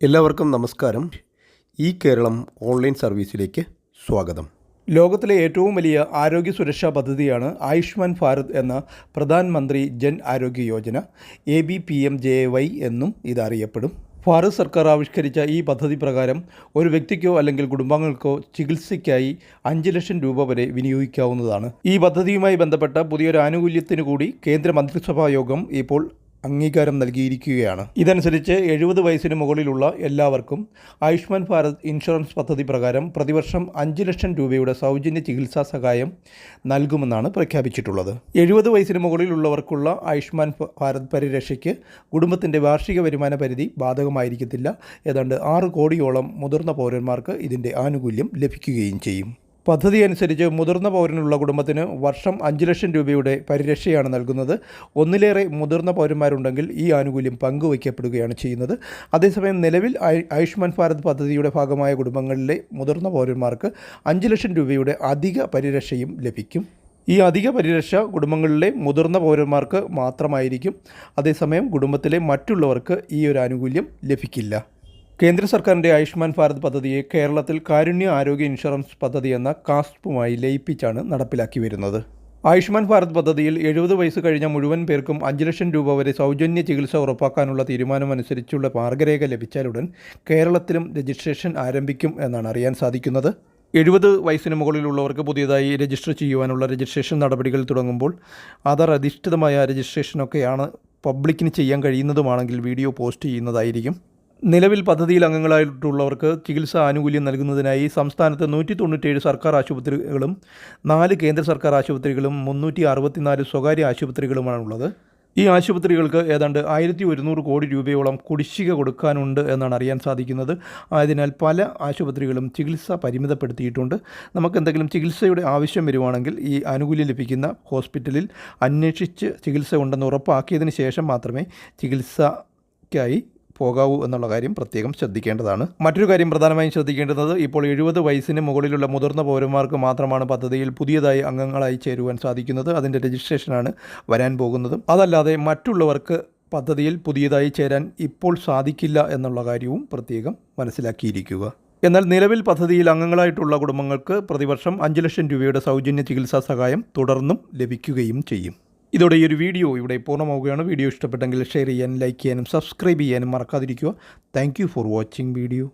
എല്ലാവർക്കും നമസ്കാരം. ഈ കേരളം ഓൺലൈൻ സർവീസിലേക്ക് സ്വാഗതം. ലോകത്തിലെ ഏറ്റവും വലിയ ആരോഗ്യ സുരക്ഷാ പദ്ധതിയാണ് ആയുഷ്മാൻ ഭാരത് എന്ന പ്രധാനമന്ത്രി ജൻ ആരോഗ്യ യോജന, ABPMJY എന്നും ഇതറിയപ്പെടും. ഭാരത് സർക്കാർ ആവിഷ്കരിച്ച ഈ പദ്ധതി പ്രകാരം ഒരു വ്യക്തിക്കോ അല്ലെങ്കിൽ കുടുംബാംഗങ്ങൾക്കോ ചികിത്സയ്ക്കായി 5 ലക്ഷം രൂപ വരെ വിനിയോഗിക്കാവുന്നതാണ്. ഈ പദ്ധതിയുമായി ബന്ധപ്പെട്ട പുതിയൊരു ആനുകൂല്യത്തിനു കൂടി കേന്ദ്ര മന്ത്രിസഭാ യോഗം ഇപ്പോൾ അംഗീകാരം നൽകിയിരിക്കുകയാണ്. ഇതനുസരിച്ച് 70 വയസ്സിന് മുകളിലുള്ള എല്ലാവർക്കും ആയുഷ്മാൻ ഭാരത് ഇൻഷുറൻസ് പദ്ധതി പ്രകാരം പ്രതിവർഷം 5 ലക്ഷം രൂപയുടെ സൗജന്യ ചികിത്സാ സഹായം നൽകുമെന്നാണ് പ്രഖ്യാപിച്ചിട്ടുള്ളത്. 70 വയസ്സിന് മുകളിലുള്ളവർക്കുള്ള ആയുഷ്മാൻ ഭാരത് പരിരക്ഷയ്ക്ക് കുടുംബത്തിൻ്റെ വാർഷിക വരുമാന പരിധി ബാധകമായിരിക്കത്തില്ല. ഏതാണ്ട് 6 കോടിയോളം മുതിർന്ന പൗരന്മാർക്ക് ഇതിൻ്റെ ആനുകൂല്യം ലഭിക്കുകയും ചെയ്യും. പദ്ധതി അനുസരിച്ച് മുതിർന്ന പൗരനുള്ള കുടുംബത്തിന് വർഷം 5 ലക്ഷം രൂപയുടെ പരിരക്ഷയാണ് നൽകുന്നത്. ഒന്നിലേറെ മുതിർന്ന പൗരന്മാരുണ്ടെങ്കിൽ ഈ ആനുകൂല്യം പങ്കുവയ്ക്കപ്പെടുകയാണ് ചെയ്യുന്നത്. അതേസമയം നിലവിൽ ആയുഷ്മാൻ ഭാരത് പദ്ധതിയുടെ ഭാഗമായ കുടുംബങ്ങളിലെ മുതിർന്ന പൗരന്മാർക്ക് 5 ലക്ഷം രൂപയുടെ അധിക പരിരക്ഷയും ലഭിക്കും. ഈ അധിക പരിരക്ഷ കുടുംബങ്ങളിലെ മുതിർന്ന പൗരന്മാർക്ക് മാത്രമായിരിക്കും. അതേസമയം കുടുംബത്തിലെ മറ്റുള്ളവർക്ക് ഈ ഒരു ആനുകൂല്യം ലഭിക്കില്ല. കേന്ദ്ര സർക്കാരിൻ്റെ ആയുഷ്മാൻ ഭാരത് പദ്ധതിയെ കേരളത്തിൽ കാരുണ്യ ആരോഗ്യ ഇൻഷുറൻസ് പദ്ധതി എന്ന കാസ്പുമായി ലയിപ്പിച്ചാണ് നടപ്പിലാക്കി വരുന്നത്. ആയുഷ്മാൻ ഭാരത് പദ്ധതിയിൽ 70 വയസ്സ് കഴിഞ്ഞ മുഴുവൻ പേർക്കും 5 ലക്ഷം രൂപ വരെ സൗജന്യ ചികിത്സ ഉറപ്പാക്കാനുള്ള തീരുമാനമനുസരിച്ചുള്ള മാർഗരേഖ ലഭിച്ചാലുടൻ കേരളത്തിലും രജിസ്ട്രേഷൻ ആരംഭിക്കും എന്നാണ് അറിയാൻ സാധിക്കുന്നത്. 70 വയസ്സിന് മുകളിലുള്ളവർക്ക് പുതിയതായി രജിസ്റ്റർ ചെയ്യുവാനുള്ള രജിസ്ട്രേഷൻ നടപടികൾ തുടങ്ങുമ്പോൾ ആധാർ അധിഷ്ഠിതമായ രജിസ്ട്രേഷനൊക്കെയാണ് പബ്ലിക്കിന് ചെയ്യാൻ കഴിയുന്നതുമാണെങ്കിൽ വീഡിയോ പോസ്റ്റ് ചെയ്യുന്നതായിരിക്കും. നിലവിൽ പദ്ധതിയിൽ അംഗങ്ങളായിട്ടുള്ളവർക്ക് ചികിത്സാ ആനുകൂല്യം നൽകുന്നതിനായി സംസ്ഥാനത്ത് 197 സർക്കാർ ആശുപത്രികളും 4 കേന്ദ്ര സർക്കാർ ആശുപത്രികളും 364 സ്വകാര്യ ആശുപത്രികളുമാണുള്ളത്. ഈ ആശുപത്രികൾക്ക് ഏതാണ്ട് 1100 കോടി രൂപയോളം കുടിശ്ശിക കൊടുക്കാനുണ്ട് എന്നാണ് അറിയാൻ സാധിക്കുന്നത്. ആയതിനാൽ പല ആശുപത്രികളും ചികിത്സ പരിമിതപ്പെടുത്തിയിട്ടുണ്ട്. നമുക്കെന്തെങ്കിലും ചികിത്സയുടെ ആവശ്യം വരുവാണെങ്കിൽ ഈ ആനുകൂല്യം ലഭിക്കുന്ന ഹോസ്പിറ്റലിൽ അന്വേഷിച്ച് ചികിത്സ ഉണ്ടെന്ന് ഉറപ്പാക്കിയതിന് ശേഷം മാത്രമേ ചികിത്സയ്ക്കായി പോകാവൂ എന്നുള്ള കാര്യം പ്രത്യേകം ശ്രദ്ധിക്കേണ്ടതാണ്. മറ്റൊരു കാര്യം പ്രധാനമായും ശ്രദ്ധിക്കേണ്ടത്, ഇപ്പോൾ 70 വയസ്സിന് മുകളിലുള്ള മുതിർന്ന പൗരന്മാർക്ക് മാത്രമാണ് പദ്ധതിയിൽ പുതിയതായി അംഗങ്ങളായി ചേരുവാൻ സാധിക്കുന്നത്. അതിൻ്റെ രജിസ്ട്രേഷനാണ് വരാൻ പോകുന്നത്. അതല്ലാതെ മറ്റുള്ളവർക്ക് പദ്ധതിയിൽ പുതിയതായി ചേരാൻ ഇപ്പോൾ സാധിക്കില്ല എന്നുള്ള കാര്യവും പ്രത്യേകം മനസ്സിലാക്കിയിരിക്കുക. എന്നാൽ നിലവിൽ പദ്ധതിയിൽ അംഗങ്ങളായിട്ടുള്ള കുടുംബങ്ങൾക്ക് പ്രതിവർഷം 5 ലക്ഷം രൂപയുടെ സൗജന്യ ചികിത്സാ സഹായം തുടർന്നും ലഭിക്കുകയും ചെയ്യും. ഇതോടെ ഈ ഒരു വീഡിയോ ഇവിടെ പൂർണ്ണമാവുകയാണ്. വീഡിയോ ഇഷ്ടപ്പെട്ടെങ്കിൽ ഷെയർ ചെയ്യാനും ലൈക്ക് ചെയ്യാനും സബ്സ്ക്രൈബ് ചെയ്യാനും മറക്കാതിരിക്കുക. Thank you for watching video.